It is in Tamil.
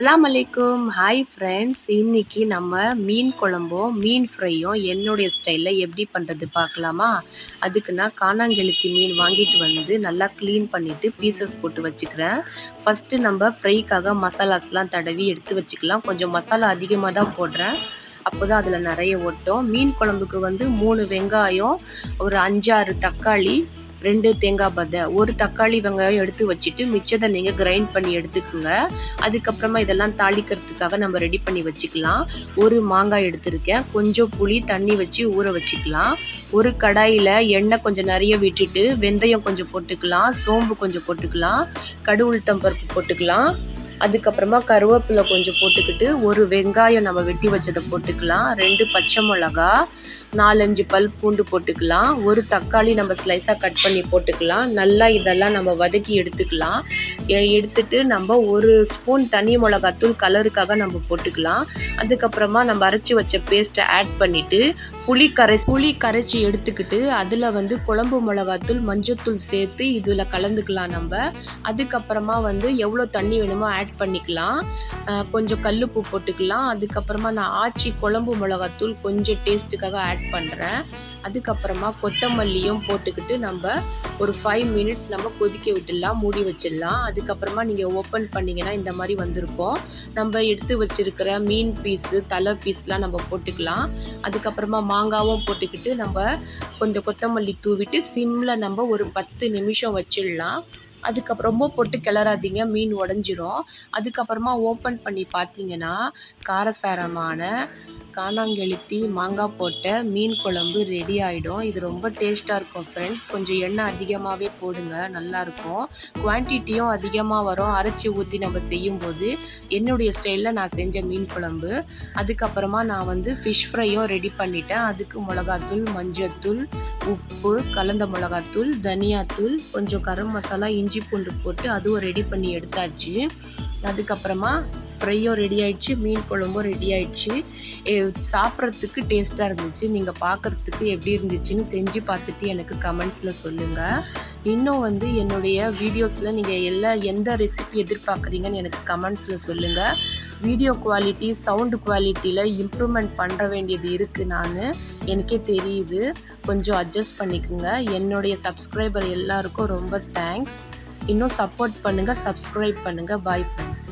அஸ்ஸலாமு அலைக்கும். Hi friends. இன்னைக்கு நம்ம மீன் குழம்பும், மீன் ஃப்ரையும் என்னுடைய ஸ்டைலில் எப்படி பண்ணுறது பார்க்கலாமா? அதுக்கு நான் கானாங்கெளுத்தி மீன் வாங்கிட்டு வந்து நல்லா க்ளீன் பண்ணிவிட்டு பீசஸ் போட்டு வச்சுக்கிறேன். ஃபஸ்ட்டு நம்ம ஃப்ரைக்காக மசாலாஸ்லாம் தடவி எடுத்து வச்சுக்கலாம். கொஞ்சம் மசாலா அதிகமாக தான் போடுறேன். அப்போ தான் அதில் நிறைய ஒட்டும். மீன் குழம்புக்கு வந்து 3 வெங்காயம், ஒரு 5, 6 தக்காளி, 2 தேங்காய் பத்தை, ஒரு தக்காளி வெங்காயம் எடுத்து வச்சுட்டு மிச்சத்தை நீங்கள் கிரைண்ட் பண்ணி எடுத்துக்கோங்க. அதுக்கப்புறமா இதெல்லாம் தாளிக்கிறதுக்காக நம்ம ரெடி பண்ணி வச்சுக்கலாம். ஒரு மாங்காய் எடுத்திருக்கேன். கொஞ்சம் புளி தண்ணி வச்சு ஊற வச்சுக்கலாம். ஒரு கடாயில் எண்ணெய் கொஞ்சம் நிறைய விட்டுட்டு வெந்தயம் கொஞ்சம் போட்டுக்கலாம், சோம்பு கொஞ்சம் போட்டுக்கலாம், கடு உளுத்தம் பருப்பு போட்டுக்கலாம். அதுக்கப்புறமா கருவேப்பிலை கொஞ்சம் போட்டுக்கிட்டு ஒரு வெங்காயம் நம்ம வெட்டி வச்சதை போட்டுக்கலாம், 2 பச்சை மிளகா, 4-5 பல் பூண்டு போட்டுக்கலாம், ஒரு தக்காளி நம்ம ஸ்லைஸாக கட் பண்ணி போட்டுக்கலாம். நல்லா இதெல்லாம் நம்ம வதக்கி எடுத்துக்கலாம். எடுத்துட்டு நம்ம ஒரு ஸ்பூன் தனி மிளகாத்தூள் கலருக்காக நம்ம போட்டுக்கலாம். அதுக்கப்புறமா நம்ம அரைச்சி வச்ச பேஸ்ட்டை ஆட் பண்ணிவிட்டு புளி கரைச்சி எடுத்துக்கிட்டு அதில் வந்து குழம்பு மிளகாத்தூள், மஞ்சத்தூள் சேர்த்து இதில் கலந்துக்கலாம் நம்ம. அதுக்கப்புறமா வந்து எவ்வளோ தண்ணி வேணுமோ ஆட் பண்ணிக்கலாம். கொஞ்சம் கல்லுப்பு போட்டுக்கலாம். அதுக்கப்புறமா நான் ஆச்சி குழம்பு மிளகாத்தூள் கொஞ்சம் டேஸ்ட்டுக்காக ஆட் பண்ணுறேன். அதுக்கப்புறமா கொத்தமல்லியும் போட்டுக்கிட்டு நம்ம ஒரு 5 மினிட்ஸ் நம்ம கொதிக்க விட்டுடலாம், மூடி வச்சிடலாம். அதுக்கப்புறமா நீங்கள் ஓப்பன் பண்ணிங்கன்னா இந்த மாதிரி வந்திருக்கும். நம்ம எடுத்து வச்சுருக்கிற மீன் பீஸு, தலை பீஸ்லாம் நம்ம போட்டுக்கலாம். அதுக்கப்புறமா மாங்காவும் போட்டுக்கிட்டு நம்ம கொஞ்சம் கொத்தமல்லி தூவிட்டு சிம்மில் நம்ம ஒரு 10 நிமிஷம் வச்சிடலாம். அதுக்கப்புறம் ரொம்ப போட்டு கிளறாதீங்க, மீன் உடஞ்சிரும். அதுக்கப்புறமா ஓப்பன் பண்ணி பார்த்தீங்கன்னா காரசாரமான கானாங்கெளுத்தி மாங்காய் போட்ட மீன் குழம்பு ரெடி ஆகிடும். இது ரொம்ப டேஸ்ட்டாக இருக்கும் ஃப்ரெண்ட்ஸ். கொஞ்சம் எண்ணெய் அதிகமாகவே போடுங்க, நல்லாயிருக்கும். குவான்டிட்டியும் அதிகமாக வரும் அரைச்சி ஊற்றி நம்ம செய்யும்போது. என்னுடைய ஸ்டைலில் நான் செஞ்ச மீன் குழம்பு. அதுக்கப்புறமா நான் வந்து ஃபிஷ் ஃப்ரையும் ரெடி பண்ணிட்டேன். அதுக்கு மிளகாத்தூள், மஞ்சத்தூள், உப்பு, கலந்த மிளகாத்தூள், தனியாத்தூள், கொஞ்சம் கரம் மசாலா, இஞ்சி பூண்டு போட்டு அதுவும் ரெடி பண்ணி எடுத்தாச்சு. அதுக்கப்புறமா ஃப்ரையும் ரெடி ஆகிடுச்சு, மீன் குழம்பும் ரெடி ஆகிடுச்சு. சாப்பிட்றதுக்கு டேஸ்ட்டாக இருந்துச்சு. நீங்கள் பார்க்குறதுக்கு எப்படி இருந்துச்சுன்னு செஞ்சு பார்த்துட்டு எனக்கு கமெண்ட்ஸில் சொல்லுங்கள். இன்னும் வந்து என்னுடைய வீடியோஸில் நீங்கள் எந்த ரெசிபி எதிர்பார்க்குறீங்கன்னு எனக்கு கமெண்ட்ஸில் சொல்லுங்கள். வீடியோ குவாலிட்டி, சவுண்டு குவாலிட்டியில் இம்ப்ரூவ்மெண்ட் பண்ணுற வேண்டியது இருக்குது. எனக்கே தெரியுது. கொஞ்சம் அட்ஜஸ்ட் பண்ணிக்கோங்க. என்னுடைய சப்ஸ்கிரைபர் எல்லாருக்கும் ரொம்ப தேங்க்ஸ். இன்னும் சப்போர்ட் பண்ணுங்கள், சப்ஸ்கிரைப் பண்ணுங்கள். Bye friends.